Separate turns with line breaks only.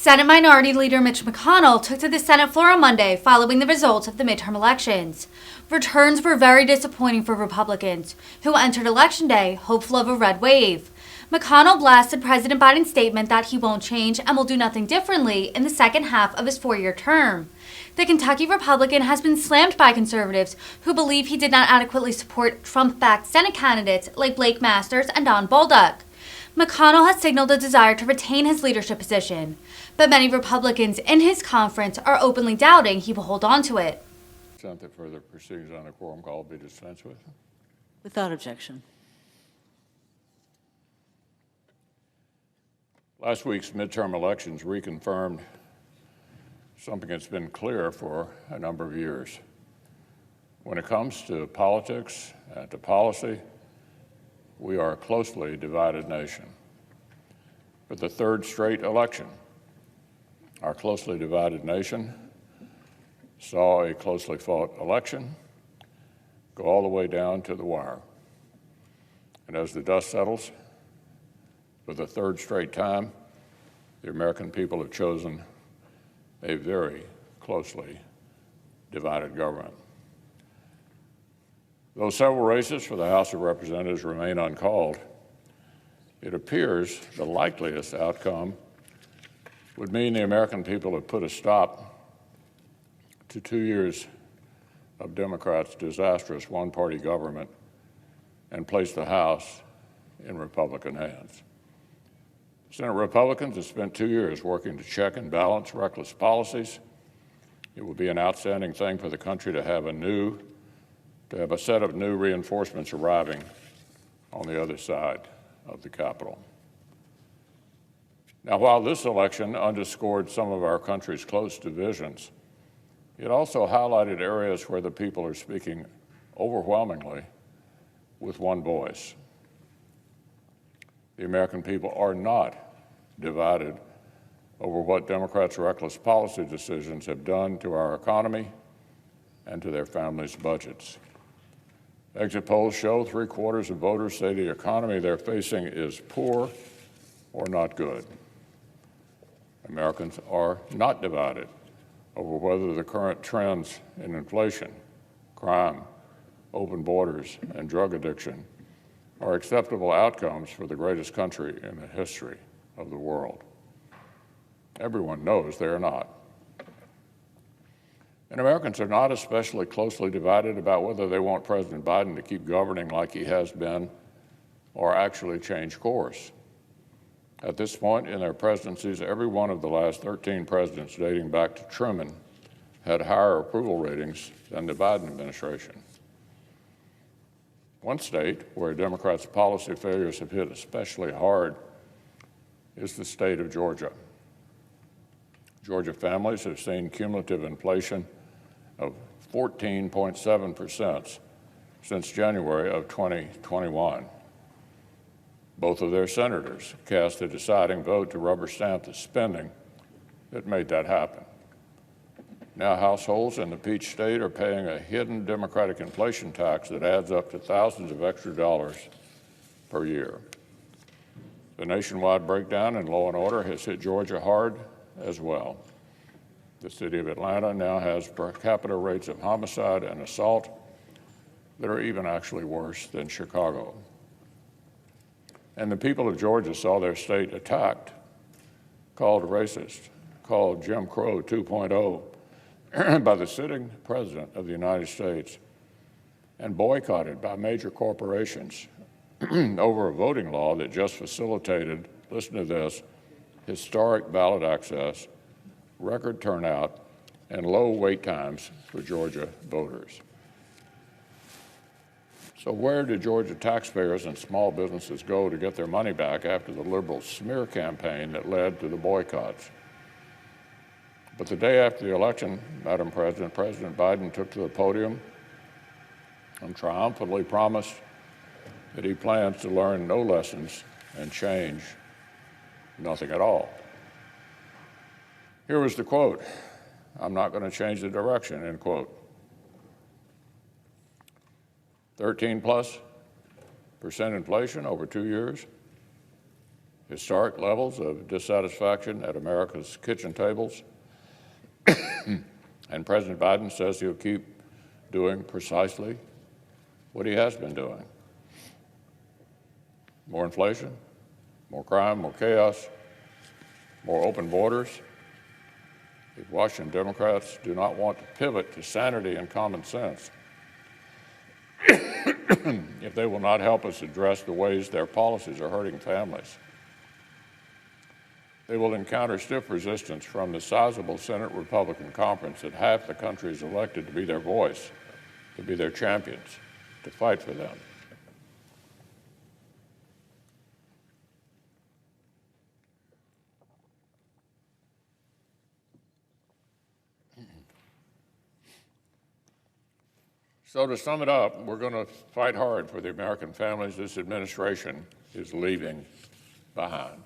Senate Minority Leader Mitch McConnell took to the Senate floor on Monday following the results of the midterm elections. Returns were very disappointing for Republicans, who entered Election Day hopeful of a red wave. McConnell blasted President Biden's statement that he won't change and will do nothing differently in the second half of his four-year term. The Kentucky Republican has been slammed by conservatives who believe he did not adequately support Trump-backed Senate candidates like Blake Masters and Don Bolduc. McConnell has signaled a desire to retain his leadership position, but many Republicans in his conference are openly doubting he will hold on to it.
That further proceedings on a quorum call be dispensed with.
Without objection.
Last week's midterm elections reconfirmed something that's been clear for a number of years. When it comes to politics and to policy, we are a closely divided nation. For the third straight election, our closely divided nation saw a closely fought election go all the way down to the wire. And as the dust settles, for the third straight time, the American people have chosen a very closely divided government. Though several races for the House of Representatives remain uncalled, it appears the likeliest outcome would mean the American people have put a stop to 2 years of Democrats' disastrous one-party government and placed the House in Republican hands. Senate Republicans have spent 2 years working to check and balance reckless policies. It would be an outstanding thing for the country to have a set of new reinforcements arriving on the other side of the Capitol. Now, while this election underscored some of our country's close divisions, it also highlighted areas where the people are speaking overwhelmingly with one voice. The American people are not divided over what Democrats' reckless policy decisions have done to our economy and to their families' budgets. Exit polls show 3/4 of voters say the economy they're facing is poor or not good. Americans are not divided over whether the current trends in inflation, crime, open borders, and drug addiction are acceptable outcomes for the greatest country in the history of the world. Everyone knows they are not. And Americans are not especially closely divided about whether they want President Biden to keep governing like he has been or actually change course. At this point in their presidencies, every one of the last 13 presidents dating back to Truman had higher approval ratings than the Biden administration. One state where Democrats' policy failures have hit especially hard is the state of Georgia. Georgia families have seen cumulative inflation of 14.7% since January of 2021. Both of their senators cast a deciding vote to rubber stamp the spending that made that happen. Now households in the Peach State are paying a hidden Democratic inflation tax that adds up to thousands of extra dollars per year. The nationwide breakdown in law and order has hit Georgia hard as well. The city of Atlanta now has per capita rates of homicide and assault that are even actually worse than Chicago. And the people of Georgia saw their state attacked, called racist, called Jim Crow 2.0 by the sitting president of the United States, and boycotted by major corporations over a voting law that just facilitated, listen to this, historic ballot access, record turnout, and low wait times for Georgia voters. So where do Georgia taxpayers and small businesses go to get their money back after the liberal smear campaign that led to the boycotts? But the day after the election, Madam President, President Biden took to the podium and triumphantly promised that he plans to learn no lessons and change nothing at all. Here was the quote, "I'm not going to change the direction," end quote. 13+% inflation over 2 years, historic levels of dissatisfaction at America's kitchen tables, and President Biden says he'll keep doing precisely what he has been doing. More inflation, more crime, more chaos, more open borders. If Washington Democrats do not want to pivot to sanity and common sense, if they will not help us address the ways their policies are hurting families, they will encounter stiff resistance from the sizable Senate Republican conference that half the country is elected to be their voice, to be their champions, to fight for them. So to sum it up, we're going to fight hard for the American families this administration is leaving behind.